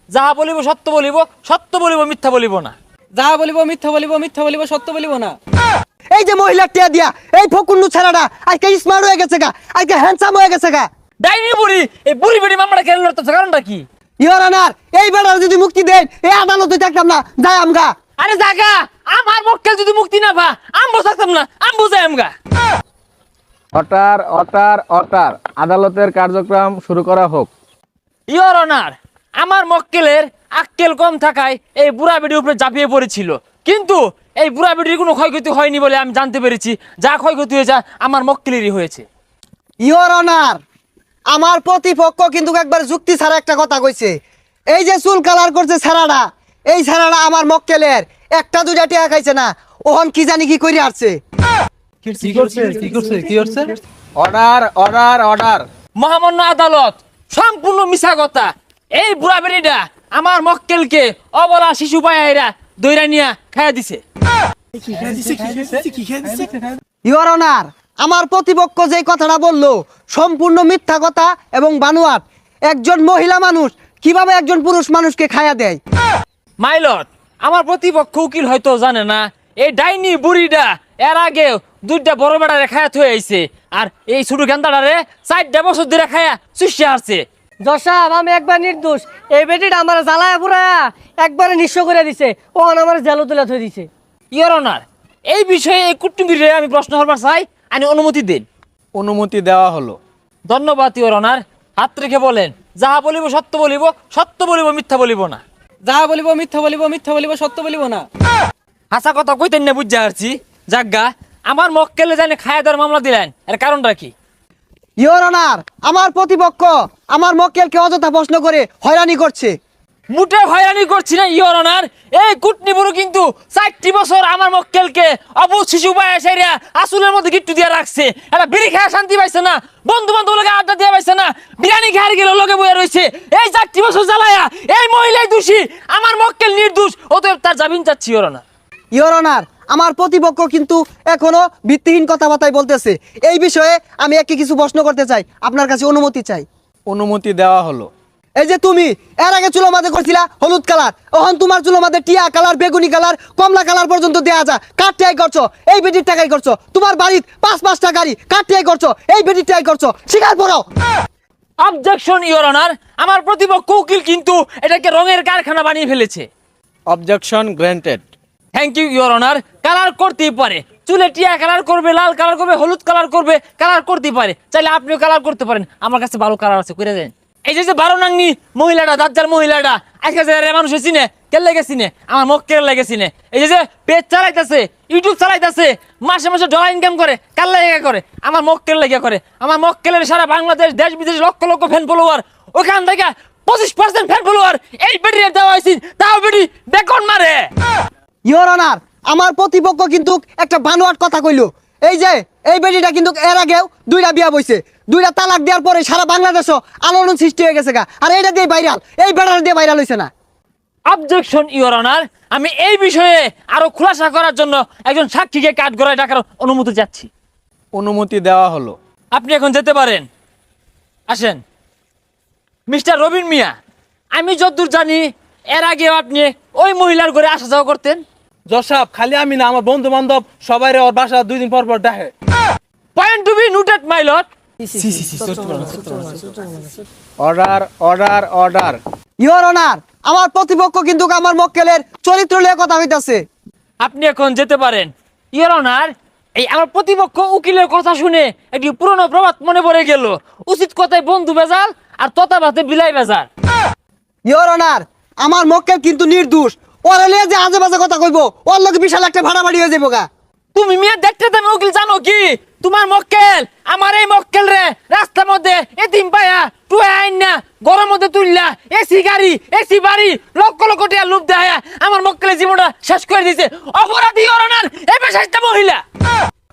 যাহা বলিব সত্য বলিব, সত্য বলিব মিথ্যা বলিব না। যাহা বলিব মিথ্যা বলিব, মিথ্যা বলিব সত্য বলিব না। এই যে মহিলার টিয়া দিয়া এই ফকুন্নু ছেলেটা আজকে স্মার্ট হয়ে গেছে গা, আজকে হ্যান্ডসাম হয়ে গেছে গা। ডাইনি বুড়ি, এই বুড়ি বেড়ি মামলাটা কেন লড়তেছে, কারণটা কি? ইওর অনার, এই বেটার যদি মুক্তি দেন এই আদালতে থাকতাম না, যাই আমগা। আরে জাগা, আমার মক্কেল যদি মুক্তি না পা আমবো থাকতাম না, আমবো যাই আমগা। অর্ডার অর্ডার অর্ডার, আদালতের কার্যক্রম শুরু করা হোক। ইওর অনার, আমার মক্কেলের আক্কেল কম থাকায় এই বুড়া বেডির উপরে ঝাঁপিয়ে পড়েছিল, কিন্তু এই বুড়া বেডির কোনো ক্ষয়ক্ষতি হয়নি বলে আমি জানতে পেরেছি। যা ক্ষয়ক্ষতি হয়েছে আমার মক্কেলেরই হয়েছে। ইওর অনার, আমার প্রতিপক্ষ কিন্তু একবার যুক্তি ছাড়া একটা কথা কইছে। এই যে চুল কালার করছে ছাড়াটা, এই ছাড়াটা আমার মক্কেলের একটা দুইটা টিয়া খাইছে না, ওহন কি জানি কি করে আসছে। Order order order. মহামান্য আদালত, সম্পূর্ণ মিছা কথা। এই বুড়া বেড়িটা আমার মক্কেলকে অবলা শিশু পায়রা দইরা নিয়া খাইয়া দিছে। ইওর অনার, আমার প্রতিপক্ষ যে কথাটা বললো সম্পূর্ণ মিথ্যা কথা এবং বানোয়াট। একজন মহিলা মানুষ কিভাবে একজন পুরুষ মানুষকে খায়া দেয়? মাইলট, আমার প্রতিপক্ষ উকিল হয়তো জানে না, এই ডাইনি বুড়িটা এর আগে দুইটা বড় বেড়ারে খায়া থয়ে আইছে, আর এই ছোট গেন্দাটারে 4 বছর ধরে খায়া চুষে আসছে। জজ সাহেব, আমি একবার নির্দোষ। এই বেটিটা আমার জ্বালায় পুরায়া একবারে নিঃস্ব করে দিছে, ও আমার জেলো তুলে থই দিছে। ইওর অনার, এই বিষয়ে এই কুটুম্বিরে আমি প্রশ্ন করবার চাই, আমি অনুমতি দিন। অনুমতি দেওয়া হলো। ধন্যবাদ ইওর অনার। হাত রেখে বলেন, যাহা বলিব সত্য বলিব, সত্য বলিব মিথ্যা বলিব না। যাহা বলিব মিথ্যা বলিব, মিথ্যা বলিব সত্য বলিব না। হাসা কথা কইতেন না, বুঝা আসছি। যাজ্ঞা, আমার মক্কেলে জানে খায়া দেওয়ার মামলা দিলেন, এর কারণটা কি? ইওর অনার, আমার প্রতিপক্ষ আমার মক্কেলকে অযথা প্রশ্ন করে হয়রানি করছে। মুটে হয়রানি করছি না ইওর অনার। এই কুটনি বুড়ো কিন্তু 4 বছর আমার মক্কেলকে অবুঝ শিশু পায় সেরিয়া আসলের মধ্যে গিট্টু দিয়ে রাখছে। এটা বিড়ি খায় শান্তি পাইছে না, বন্ধু বান্ধব লোকে আড্ডা দিয়ে পাইছে না, বিরিয়ানি খায় গেল লোকে বয়ে রয়েছে। এই 4 বছর জ্বালায়া এই মহিলাই দোষী, আমার মক্কেল নির্দোষ, অতএব তার জামিন চাচ্ছি ইওর অনার। ইওর অনার, আমার প্রতিপক্ষ কিন্তু এখনো ভিত্তিহীন কথাবার্তায় বলতেছে। এই বিষয়ে আমি একটি কিছু প্রশ্ন করতে চাই, আপনার কাছে অনুমতি চাই। অনুমতি দেওয়া হলো। এই যে তুমি এর আগে চুলো মাঝে করছিলা হলুদ কালার, এখন তোমার চুলো মাঝে টিয়া কালার, বেগুনি কালার, কমলা কালার পর্যন্ত দেয়া যায়। কার টিয়াই করছো? এই বেটির টাকাই করছো। তোমার বাড়ির 5-5টা গাড়ি, কার টিয়াই করছো? এই বেটির টিয়াই করছো। স্বীকার করো। অবজেকশন ইওর অনার, আমার প্রতিপক্ষ উকিল কিন্তু এটাকে রঙের কারখানা বানিয়ে ফেলেছে। Objection granted. Thank you your honour. Colour করতেই পারে, চুলে টিয়া কালার করবে, লাল কালার করবে, হলুদ কালার করবে, কালার করতেই পারে। চাইলে আপনিও কালার করতে পারেন, আমার কাছে ভালো কালার আছে, করে দেন। এই যে 12 নাংনি মহিলাটা, দাজ্জাল মহিলাটা, আজকে যে মানুষ চিনে, কে লেগে চিনে? আমার মক্কেল লেগে চিনে। এই যে পেজ চালাইতেছে, ইউটিউব চালাইতেছে, মাসে মাসে ডলার ইনকাম করে, কার লেগে করে? আমার মক্কেল লেগে করে। আমার মক্কেলের সারা বাংলাদেশ, দেশ বিদেশ লক্ষ লক্ষ ফ্যান ফলোয়ার, ওখান থেকে 25% ফ্যান ফলোয়ার এই বেটির দেওয়া হয়েছে, তাও বেটি বেকন মারে। ইওর অনার, আমার প্রতিপক্ষ কিন্তু একটা বানোয়াট কথা কইলো। এই যে এই বেটিটা কিন্তু এর আগেও 2টা বিয়া বইছে, 2টা তালাক দেওয়ার পরে সারা বাংলাদেশও আলোড়ন সৃষ্টি হয়ে গেছে গা। আর এইটা দিয়ে ভাইরাল, এই বেটার দিয়ে ভাইরাল হইছে না। অবজেকশন ইওর অনার, আমি এই বিষয়ে আরো খুলাসা করার জন্য একজন সাক্ষীকে কাঠগড়ায় ডাকার অনুমতি চাচ্ছি। অনুমতি দেওয়া হলো। আপনি এখন যেতে পারেন, আসেন। মিস্টার রবিন মিয়া, আমি যতদূর জানি এর আগেও আপনি ওই মহিলার ঘরে আসা যাওয়া করতেন। জজ সাহেব, খালি আমি না, আমার বন্ধু বান্ধব সবাই ওর বাসা 2 দিন পর পর ডাকে। Point to be noted my lord. Order order order. Your honour, আমার প্রতিপক্ষ কিন্তু আমার মক্কেলের চরিত্র নিয়ে কথা হইতাছে। আপনি এখন যেতে পারেন। ইওর অনার, এই আমার প্রতিপক্ষ উকিলের কথা শুনে একটি পুরনো প্রবাদ মনে পড়ে গেল, উচিত কথায় বন্ধু বেজাল আর তথাবাতে বিলাই বেজাল। ইওর অনার, আমার মক্কেল কিন্তু নির্দোষ। ওর লিয়ে যে আজে বাজে কথা কইবো, ওর লোকে বিশাল একটা ভাড়াবাড়ি হয়ে যাবো গা। তুমি মিয়া দেখতে তুমি উকিল জানো কি? তোমার মক্কেল আমার এই মক্কেল রে রাস্তার মধ্যে এতিম পায়া টুয়ে আইন না, গরম মধ্যে তুললা, এসি গাড়ি, এসি বাড়ি, লক্ষ লক্ষ টাকা লুপ দেয়া আমার মক্কেলের জীবনটা শেষ করে দিয়েছে। অপরাধী ইওর অনার, এই পেশাটা মহিলা।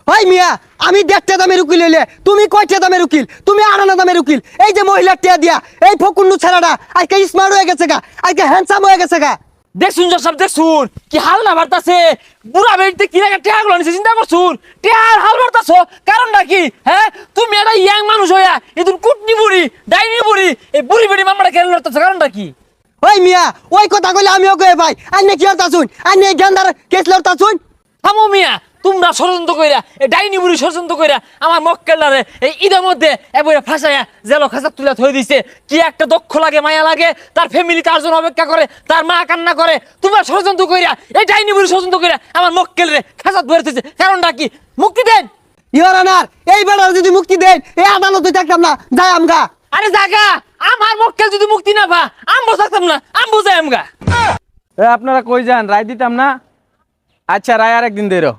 ভাই মিয়া, আমি 1.5 দামের উকিল হইলে তুমি কয়টা দামের উকিল? তুমি 8 দামের উকিল। এই যে মহিলার টিয়া দিয়া এই ফকুন্নু ছেলেটা আজকে স্মার্ট হয়ে গেছে গা, আজকে হ্যান্ডসাম হয়ে গেছে গা। দেখুন সব দেখুন কি হাল না বাড়তাছে। বুড়া বেড়িতে কি লাগে টেহা গুলো নিছে, চিন্তা করছুন? টেহার হাল বাড়তাছ, কারণটা কি? হ্যাঁ, তুমি একটা ইয়াং মানুষ হইয়া এদিন কুটনি বুড়ি, ডাইনি বুড়ি, এই বুড়ি বেড়ি মামলাটা কেন লড়তেছ, কারণটা কি? ওই মিয়া ওই কথা কইলে আমিও কয়ে ভাই আইনে কি হতা শুন আইনে গেন্দার কেস লড়তা শুন থামো মিয়া, তোমরা ষড়যন্ত্র কইরা এই ডাইনি বুড়ি ষড়যন্ত্র কইরা আমার মক্কেলদারে এই ঈদের মধ্যে এবারে ফাঁসাইয়া জেলো খাঁচা তুলে থই দিছে। কি একটা দক্ষ লাগে, মায়া লাগে, তার ফ্যামিলি তার জন্য অপেক্ষা করে, তার মা কান্না করে। তোমরা ষড়যন্ত্র কইরা এই ডাইনি বুড়ি ষড়যন্ত্র কইরা আমার মক্কেলরে খাঁচা ধরে দিছে। কারণটা কি? মুক্তি দেন। ইওর অনার এই বেড়ার যদি মুক্তি দেন এই আদালতে থাকতাম না, যাই আমগা। আরে জাগা, আমার মক্কেল যদি মুক্তি না পা আমবো থাকতাম না, আমবো যাই আমগা। আপনারা কই যান? রায় দিতাম না? আচ্ছা রায় আরেকদিন দেরো।